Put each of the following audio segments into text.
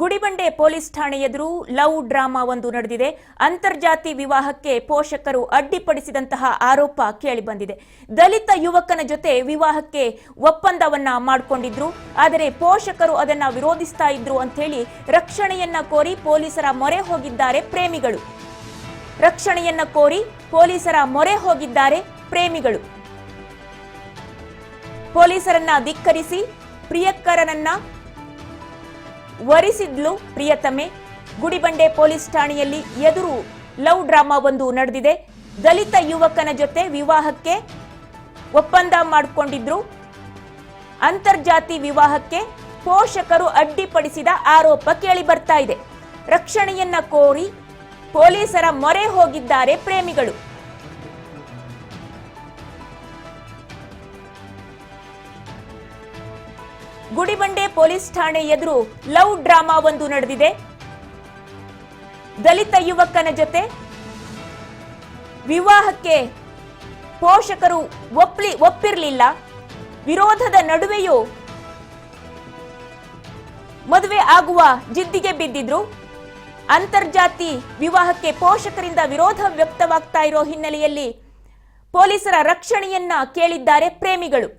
Gudibande police ಠಾಣೆ ಎದುರು love drama ಒಂದು ನಡೆದಿದೆ. ಅಂತರ್ಜಾತಿ ವಿವಾಹಕ್ಕೆ ಪೋಷಕರು ಅಡ್ಡಿಪಡಿಸಿದಂತಹ ಆರೋಪ ಕೇಳಿಬಂದಿದೆ. ದಲಿತ ಯುವಕನ ಜೊತೆ ವಿವಾಹಕ್ಕೆ ಒಪ್ಪಂದವನ್ನ ಮಾಡಿಕೊಂಡಿದ್ರು. ಆದರೆ ಪೋಷಕರು ಅದನ್ನ ವಿರೋಧಿಸ್ತಾ ಇದ್ರು ಅಂತ ಹೇಳಿ ರಕ್ಷಣೆಯನ್ನ ಕೋರಿ ಪೊಲೀಸರ ಮೊರೆ ಹೋಗಿದ್ದಾರೆ ಪ್ರೇಮಿಗಳು. ರಕ್ಷಣೆಯನ್ನ ಕೋರಿ ಪೊಲೀಸರ ಮೊರೆ ಹೋಗಿದ್ದಾರೆ ಪ್ರೇಮಿಗಳು. ಪೊಲೀಸರನ್ನ ಧಿಕ್ಕರಿಸಿ ಪ್ರಿಯಕರನನ್ನ ವರಿಸಿದ್ಲು ಪ್ರಿಯತಮೆ. ಗುಡಿಬಂಡೆ ಪೊಲೀಸ್ ಠಾಣೆಯಲ್ಲಿ ಎದುರು ಲವ್ ಡ್ರಾಮಾ ಒಂದು ನಡೆದಿದೆ. ದಲಿತ ಯುವಕನ ಜೊತೆ ವಿವಾಹಕ್ಕೆ ಒಪ್ಪಂದ ಮಾಡಿಕೊಂಡಿದ್ರು. ಅಂತರ್ಜಾತಿ ವಿವಾಹಕ್ಕೆ ಪೋಷಕರು ಅಡ್ಡಿಪಡಿಸಿದ ಆರೋಪ ಕೇಳಿ ಬರ್ತಾ ಇದೆ. ರಕ್ಷಣೆಯನ್ನ ಕೋರಿ ಪೊಲೀಸರ ಮೊರೆ ಹೋಗಿದ್ದಾರೆ ಪ್ರೇಮಿಗಳು. ಗುಡಿಬಂಡೆ ಪೊಲೀಸ್ ಠಾಣೆ ಎದುರು ಲವ್ ಡ್ರಾಮಾ ಒಂದು ನಡೆದಿದೆ. ದಲಿತ ಯುವಕನ ಜೊತೆ ವಿವಾಹಕ್ಕೆ ಪೋಷಕರು ಒಪ್ಪಿರಲಿಲ್ಲ. ವಿರೋಧದ ನಡುವೆಯೂ ಮದುವೆ ಆಗುವ ಜಿದ್ದಿಗೆ ಬಿದ್ದಿದ್ರು. ಅಂತರ್ಜಾತಿ ವಿವಾಹಕ್ಕೆ ಪೋಷಕರಿಂದ ವಿರೋಧ ವ್ಯಕ್ತವಾಗ್ತಾ ಇರೋ ಹಿನ್ನೆಲೆಯಲ್ಲಿ ಪೊಲೀಸರ ರಕ್ಷಣೆಯನ್ನ ಕೇಳಿದ್ದಾರೆ ಪ್ರೇಮಿಗಳು.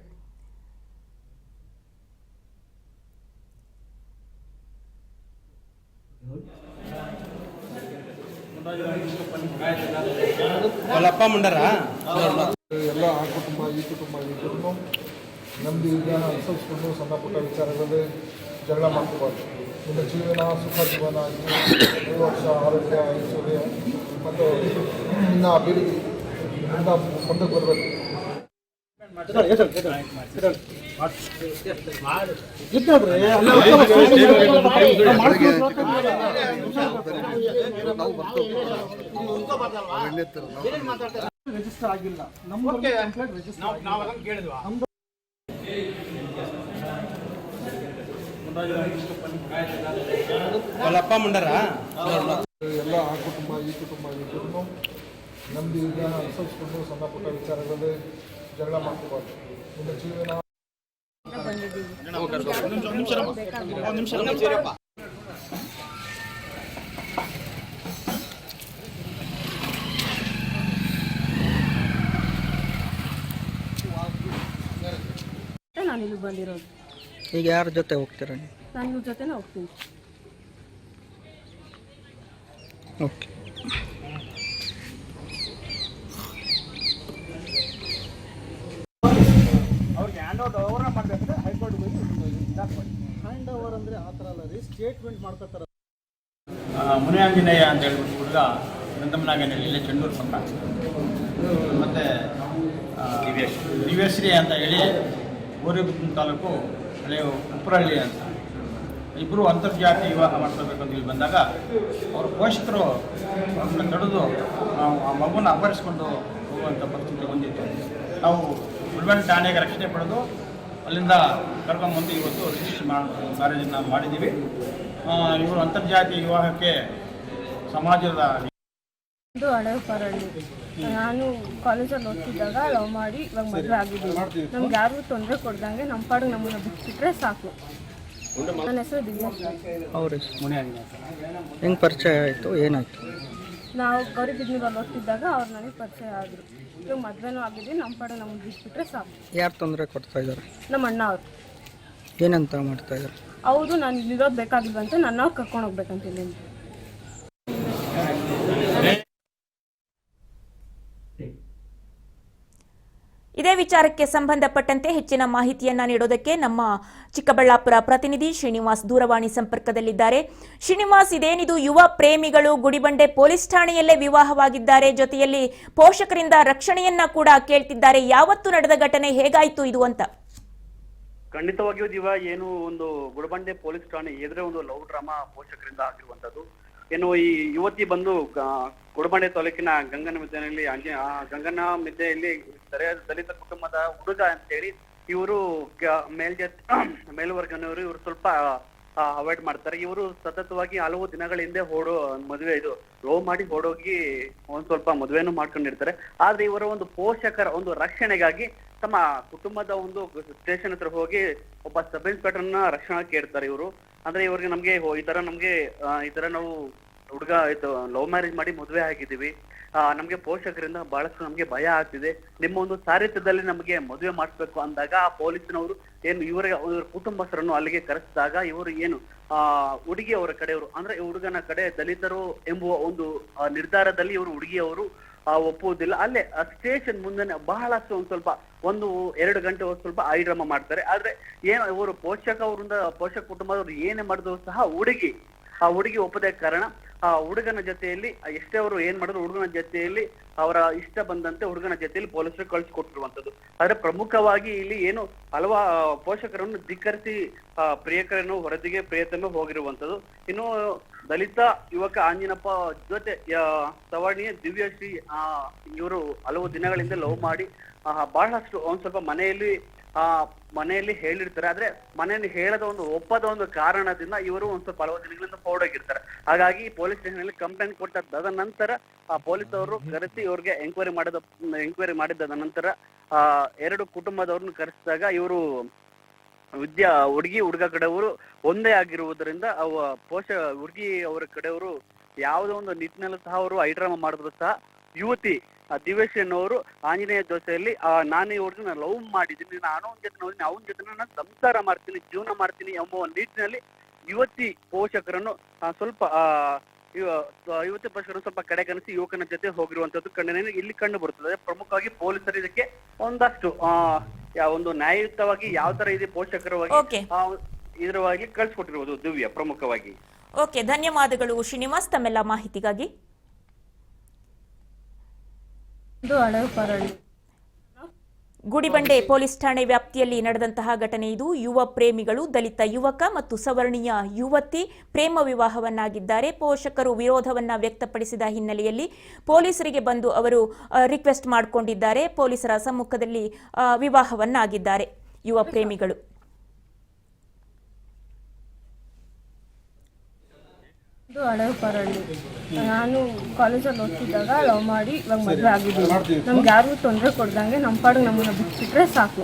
ಅಲ್ಲಪ್ಪ ಮುಂಡರ ಎಲ್ಲ ಆ ಕುಟುಂಬ ಈ ಕುಟುಂಬ ಇಬ್ಬರೂ ನಮ್ಮದು ಈಗ ಅನುಸರಿಸಿಕೊಂಡು ಸಣ್ಣ ಪುಟ್ಟ ವಿಚಾರಗಳಲ್ಲಿ ಜಗಳ ಮಾಡ್ಕೋಬಾರ್ದು. ನಿಮ್ಮ ಜೀವನ ಸುಖ ಜೀವನ ಆಗಿ 7 ವರ್ಷ ಆರೋಗ್ಯ ಐಶ್ವರ್ಯ ಮತ್ತು ಇನ್ನು ಅಭಿವೃದ್ಧಿ ಇಂದ ಮುಂದಕ್ಕೆ ಬರಬೇಕು. ರಿಜಿಸ್ಟರ್ ಆಗಿಲ್ಲ, ಅಲ್ಲಪ್ಪ ಮುಂಡರ ಎಲ್ಲ ಆ ಕುಟುಂಬ ಈ ಕುಟುಂಬ ಇಬ್ಬರೂ ನಮ್ಮದು ಈಗ ಅನುಸರಿಸಿಕೊಂಡು ಸಣ್ಣ ಪುಟ್ಟ ವಿಚಾರಗಳಲ್ಲಿ ಜಗಳ ಮಾಡ್ಕೋಬಾರ್ದು. ನಿಮ್ಮ ಜೀವನ ನಾನು ಇಲ್ಲಿ ಬಂದಿರೋದು. ಈಗ ಯಾರ ಜೊತೆ ಹೋಗ್ತೀರ? ನಾನು ಇವ್ರ ಜೊತೆನೇ ಹೋಗ್ತೀನಿ. ಓಕೆ. ಅವ್ರಿಗೆ ಹ್ಯಾಂಡ್ ಓವರ್ ಮಾಡಬೇಕಂದ್ರೆ ಹೈಕೋರ್ಟ್ ಹೋಗಿ ಹ್ಯಾಂಡ್ ಓವರ್ ಅಂದರೆ ಆ ಥರ ಅಲ್ಲ ರೀ, ಸ್ಟೇಟ್ಮೆಂಟ್ ಮಾಡ್ಕೊತಾರೆ. ಮುನಿಯಾಂಜನೇಯ ಅಂತ ಹೇಳ್ಬಿಟ್ಟು ಹುಡುಗ ನಂದಮನಾಗನಲ್ಲಿ ಇಲ್ಲೇ ಚೆಂಡೂರು ಪಕ್ಕ, ಮತ್ತು ದಿವ್ಯಶ್ರೀ ಅಂತ ಹೇಳಿ ಗೋರಿಗುಪ್ಪನ ತಾಲೂಕು ಹಳೆಯ ಉಪ್ಪರಹಳ್ಳಿ ಅಂತ, ಇಬ್ಬರು ಅಂತರ್ಜಾತಿ ವಿವಾಹ ಮಾಡ್ಕೋಬೇಕಂತ ಇಲ್ಲಿ ಬಂದಾಗ ಅವ್ರ ಪೋಷಕರು ಅವ್ರನ್ನ ತಡೆದು ಆ ಮಗುನ ಅಪಹರಿಸ್ಕೊಂಡು ಹೋಗುವಂಥ ಪರಿಸ್ಥಿತಿ ಬಂದಿತ್ತು. ನಾವು ಗುಲ್ಬರ್ಗ ಠಾಣೆಗೆ ರಕ್ಷಣೆ ಪಡೆದು ಅಲ್ಲಿಂದ ಕರ್ಕೊಂಡ್ಬಂದು ಇವತ್ತು ರಿಜಿಸ್ಟರ್ ಮ್ಯಾರೇಜನ್ನು ಮಾಡಿದ್ದೀವಿ. ಇವರು ಅಂತರ್ಜಾತಿ ವಿವಾಹಕ್ಕೆ ಸಮಾಜದ ಇದು ಹಳೆ ಉಪ್ಪರಹಳ್ಳಿ. ನಾನು ಕಾಲೇಜಲ್ಲಿ ಓದ್ತಿದ್ದಾಗ ಲವ್ ಮಾಡಿ ಇವಾಗ ಮದುವೆ ಆಗಿದ್ದೀವಿ. ನಮ್ಗೆ ಯಾರು ತೊಂದರೆ ಕೊಡ್ದಂಗೆ ನಮ್ಮ ಪಾಡಿಗೆ ನಮ್ಮನ್ನು ಬಿಟ್ಬಿಟ್ರೆ ಸಾಕು. ನನ್ನ ಹೆಸರು ದಿವ್ಯಶ್ರೀ. ಅವ್ರ ಹೆಂಗೆ ಪರಿಚಯ ಆಯಿತು, ಏನಾಯಿತು? ನಾವು ಗೌರಿಬಿದನೂರಲ್ಲಿ ಓದ್ತಿದ್ದಾಗ ಅವ್ರು ನನಗೆ ಪರಿಚಯ ಆದರು. ಇವಾಗ ಮದುವೆನೂ ಆಗಿದ್ದೀವಿ. ನಮ್ಮ ಪಾಡಿಗೆ ನಮ್ಗೆ ಬಿಟ್ಬಿಟ್ರೆ ಸಾಕು. ಯಾರು ತೊಂದರೆ ಕೊಡ್ತಾ ಇದ್ದಾರೆ? ನಮ್ಮ ಅಣ್ಣ ಅವರು. ಏನಂತ ಮಾಡ್ತಾ ಇದ್ದಾರೆ? ಹೌದು, ನಾನು ಇಲ್ಲಿರೋದು ಬೇಕಾಗಿಲ್ವಂತೆ, ನನ್ನ ಅವ್ರು ಕರ್ಕೊಂಡು ಹೋಗ್ಬೇಕಂತ ಇಲ್ಲಿ. ಇದೇ ವಿಚಾರಕ್ಕೆ ಸಂಬಂಧಪಟ್ಟಂತೆ ಹೆಚ್ಚಿನ ಮಾಹಿತಿಯನ್ನ ನೀಡೋದಕ್ಕೆ ನಮ್ಮ ಚಿಕ್ಕಬಳ್ಳಾಪುರ ಪ್ರತಿನಿಧಿ ಶ್ರೀನಿವಾಸ್ ದೂರವಾಣಿ ಸಂಪರ್ಕದಲ್ಲಿದ್ದಾರೆ. ಶ್ರೀನಿವಾಸ್, ಇದೇನಿದು ಯುವ ಪ್ರೇಮಿಗಳು ಗುಡಿಬಂಡೆ ಪೊಲೀಸ್ ಠಾಣೆಯಲ್ಲೇ ವಿವಾಹವಾಗಿದ್ದಾರೆ, ಜೊತೆಯಲ್ಲಿ ಪೋಷಕರಿಂದ ರಕ್ಷಣೆಯನ್ನ ಕೂಡ ಕೇಳ್ತಿದ್ದಾರೆ. ಯಾವತ್ತು ನಡೆದ ಘಟನೆ, ಹೇಗಾಯ್ತು ಇದು ಅಂತ? ಖಂಡಿತವಾಗಿಯೂ ದಿವ, ಏನು ಒಂದು ಗುಡಿಬಂಡೆ ಪೊಲೀಸ್ ಠಾಣೆ ಎದುರೇ ಒಂದು ಲವ್ ಡ್ರಾಮಾ ಪೋಷಕರಿಂದ ಆಗಿರುವಂತದ್ದು. ಏನು ಈ ಯುವತಿ ಬಂದು ಗುಡಿಬಂಡೆ ತಾಲೂಕಿನ ಗಂಗನ ಮಿದ್ದೆಯಲ್ಲಿ ಗಂಗನ ಮಿದ್ದೆಯಲ್ಲಿ ದಲಿತ ಕುಟುಂಬದ ಹುಡುಗ ಅಂತೇಳಿ ಇವರು ಮೇಲ್ವರ್ಗನವರು ಇವರು ಸ್ವಲ್ಪ ಅವಾಯ್ಡ್ ಮಾಡ್ತಾರೆ. ಇವರು ಸತತವಾಗಿ ಹಲವು ದಿನಗಳ ಹಿಂದೆ ಮದುವೆ ಇದು ಲವ್ ಮಾಡಿ ಹೊಡೋಗಿ ಒಂದ್ ಸ್ವಲ್ಪ ಮದುವೆನೂ ಮಾಡ್ಕೊಂಡಿರ್ತಾರೆ. ಆದ್ರೆ ಇವರ ಒಂದು ಪೋಷಕರ ಒಂದು ರಕ್ಷಣೆಗಾಗಿ ತಮ್ಮ ಕುಟುಂಬದ ಒಂದು ಸ್ಟೇಷನ್ ಹತ್ರ ಹೋಗಿ ಒಬ್ಬ ಸಬ್ ಇನ್ಸ್ಪೆಕ್ಟರ್ನ ರಕ್ಷಣಾ ಕೇಳ್ತಾರೆ ಇವರು. ಅಂದ್ರೆ ಇವ್ರಿಗೆ ನಮ್ಗೆ ಈ ತರ ನಾವು ಹುಡುಗ ಲವ್ ಮ್ಯಾರೇಜ್ ಮಾಡಿ ಮದುವೆ ಆಗಿದ್ದೀವಿ, ನಮ್ಗೆ ಪೋಷಕರಿಂದ ಬಹಳಷ್ಟು ನಮ್ಗೆ ಭಯ ಆಗ್ತಿದೆ, ನಿಮ್ಮ ಒಂದು ಸಾರಥ್ಯದಲ್ಲಿ ನಮಗೆ ಮದುವೆ ಮಾಡಿಸ್ಬೇಕು ಅಂದಾಗ ಆ ಪೊಲೀಸ್ನವರು ಏನು ಇವ್ರ ಕುಟುಂಬಸ್ಥರನ್ನು ಅಲ್ಲಿಗೆ ಕರೆಸಿದಾಗ ಇವರು ಏನು ಹುಡುಗಿ ಅವರ ಕಡೆಯವರು ಅಂದ್ರೆ ಹುಡುಗನ ಕಡೆ ದಲಿತರು ಎಂಬುವ ಒಂದು ನಿರ್ಧಾರದಲ್ಲಿ ಇವರು ಹುಡುಗಿಯವರು ಒಪ್ಪುವುದಿಲ್ಲ. ಅಲ್ಲೇ ಸ್ಟೇಷನ್ ಮುಂದೆ ಬಹಳಷ್ಟು ಸ್ವಲ್ಪ 1-2 ಗಂಟೆ ಸ್ವಲ್ಪ ಡ್ರಾಮಾ ಮಾಡ್ತಾರೆ. ಆದ್ರೆ ಏನು ಇವರು ಪೋಷಕ ಕುಟುಂಬದವರು ಏನೇ ಮಾಡಿದ್ರು ಸಹ ಹುಡುಗಿ ಒಪ್ಪದ ಕಾರಣ ಆ ಹುಡುಗನ ಜೊತೆಯಲ್ಲಿ ಎಷ್ಟೇ ಅವರು ಏನ್ ಮಾಡಿದ್ರು ಹುಡುಗನ ಜೊತೆಯಲ್ಲಿ ಅವರ ಇಷ್ಟ ಬಂದಂತೆ ಹುಡುಗನ ಜೊತೆಯಲ್ಲಿ ಪೊಲೀಸರು ಕಳಿಸಿಕೊಟ್ಟಿರುವಂತದ್ದು. ಆದ್ರೆ ಪ್ರಮುಖವಾಗಿ ಇಲ್ಲಿ ಏನು ಪೋಷಕರನ್ನು ಧಿಕ್ಕರಿಸಿ ಪ್ರಿಯಕರನ್ನು ಹೊರದಿಗೆ ಪ್ರಿಯತಮ ಹೋಗಿರುವಂತದ್ದು. ಇನ್ನು ದಲಿತ ಯುವಕ ಆಂಜಿನಪ್ಪ ಜೊತೆ ಸವರ್ಣೀಯ ದಿವ್ಯಶ್ರೀ ಇವರು ಹಲವು ದಿನಗಳಿಂದ ಲವ್ ಮಾಡಿ ಬಹಳಷ್ಟು ಒಂದ್ ಸ್ವಲ್ಪ ಮನೆಯಲ್ಲಿ ಹೇಳಿರ್ತಾರೆ. ಆದ್ರೆ ಮನೆಯಲ್ಲಿ ಹೇಳದ ಒಪ್ಪದ ಒಂದು ಕಾರಣದಿಂದ ಇವರು ಒಂದ್ ಸ್ವಲ್ಪ ಹಲವು ದಿನಗಳಿಂದ ಹೊರಡೋಗಿರ್ತಾರೆ. ಹಾಗಾಗಿ ಪೊಲೀಸ್ ಸ್ಟೇಷನ್ ಅಲ್ಲಿ ಕಂಪ್ಲೇಂಟ್ ಕೊಟ್ಟಾದ ನಂತರ ಪೊಲೀಸ್ ಅವರು ಕರೆಸಿ ಇವ್ರಿಗೆ ಎಂಕ್ವೈರಿ ಮಾಡಿದ ನಂತರ 2 ಕುಟುಂಬದವ್ರನ್ನ ಕರೆಸಿದಾಗ ಇವರು ಹುಡುಗ ಕಡೆಯವರು ಒಂದೇ ಆಗಿರುವುದರಿಂದ ಹುಡುಗಿ ಅವರ ಕಡೆಯವರು ಯಾವುದೋ ಒಂದು ನಿಟ್ಟಿನಲ್ಲಿ ಸಹ ಅವರು ಐಡ್ರಾಮಾ ಮಾಡಿದ್ರು ಸಹ ಯುವತಿ ದಿವ್ಯಶ್ರೀ ಅನ್ನೋರು ಆಂಜನೇಯ ಜೊತೆಯಲ್ಲಿ ನಾನು ಈ ಹುಡುಗನ ಲವ್ ಮಾಡಿದ್ದೀನಿ, ನಾನು ಅವನ ಜೊತೆ ನೋಡಿದ್ದೀನಿ, ಅವನ ಜೊತೆ ನಾನು ಸಂಸಾರ ಮಾಡ್ತೀನಿ, ಜೀವನ ಮಾಡ್ತೀನಿ ಎಂಬ ನಿಟ್ಟಿನಲ್ಲಿ ಯುವತಿ ಪೋಷಕರನ್ನು ಸ್ವಲ್ಪ ಕಡೆಗಣಿಸಿ ಯುವಕನ ಜೊತೆ ಹೋಗಿರುವಂತದ್ದು ಇಲ್ಲಿ ಕಂಡು ಬರುತ್ತದೆ. ಪ್ರಮುಖವಾಗಿ ಪೊಲೀಸರು ಇದಕ್ಕೆ ಒಂದಷ್ಟು ಒಂದು ನ್ಯಾಯಯುತವಾಗಿ ಯಾವ ತರ ಇದೆ ಪೋಷಕರವಾಗಿ ಇದರವಾಗಿ ಕಳ್ಸಿಕೊಟ್ಟಿರುವುದು ದಿವ್ಯ ಪ್ರಮುಖವಾಗಿ. ಓಕೆ, ಧನ್ಯವಾದಗಳು ಶ್ರೀನಿವಾಸ್ ತಮ್ಮೆಲ್ಲ ಮಾಹಿತಿಗಾಗಿ. ಗುಡಿಬಂಡೆ ಪೊಲೀಸ್ ಠಾಣೆ ವ್ಯಾಪ್ತಿಯಲ್ಲಿ ನಡೆದಂತಹ ಘಟನೆ ಇದು. ಯುವ ಪ್ರೇಮಿಗಳು ದಲಿತ ಯುವಕ ಮತ್ತು ಸವರ್ಣೀಯ ಯುವತಿ ಪ್ರೇಮ ವಿವಾಹವನ್ನಾಗಿದ್ದಾರೆ. ಪೋಷಕರು ವಿರೋಧವನ್ನ ವ್ಯಕ್ತಪಡಿಸಿದ ಹಿನ್ನೆಲೆಯಲ್ಲಿ ಪೊಲೀಸರಿಗೆ ಬಂದು ಅವರು ರಿಕ್ವೆಸ್ಟ್ ಮಾಡಿಕೊಂಡಿದ್ದಾರೆ. ಪೊಲೀಸರ ಸಮ್ಮುಖದಲ್ಲಿ ವಿವಾಹವನ್ನಾಗಿದ್ದಾರೆ ಯುವ ಪ್ರೇಮಿಗಳು. ಹಳೆ ಪರಳ್ಳಿ. ನಾನು ಕಾಲೇಜಲ್ಲಿ ಓದ್ತಿದ್ದಾಗ ಲವ್ ಮಾಡಿ ಇವಾಗ ಮದುವೆ ಆಗಿದ್ದೀವಿ. ನಮ್ಗೆ ಯಾರಿಗೂ ತೊಂದರೆ ಕೊಡ್ದಂಗೆ ನಮ್ಮ ಪಾಡಿಗೆ ನಮ್ಮನ್ನ ಬಿಟ್ಬಿಟ್ರೆ ಸಾಕು.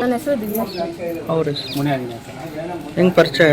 ನನ್ನ ಹೆಸರು ದಿವ್ಯಶ್ರೀ. ಅವ್ರ ಹೆಂಗೆ ಪರಿಚಯ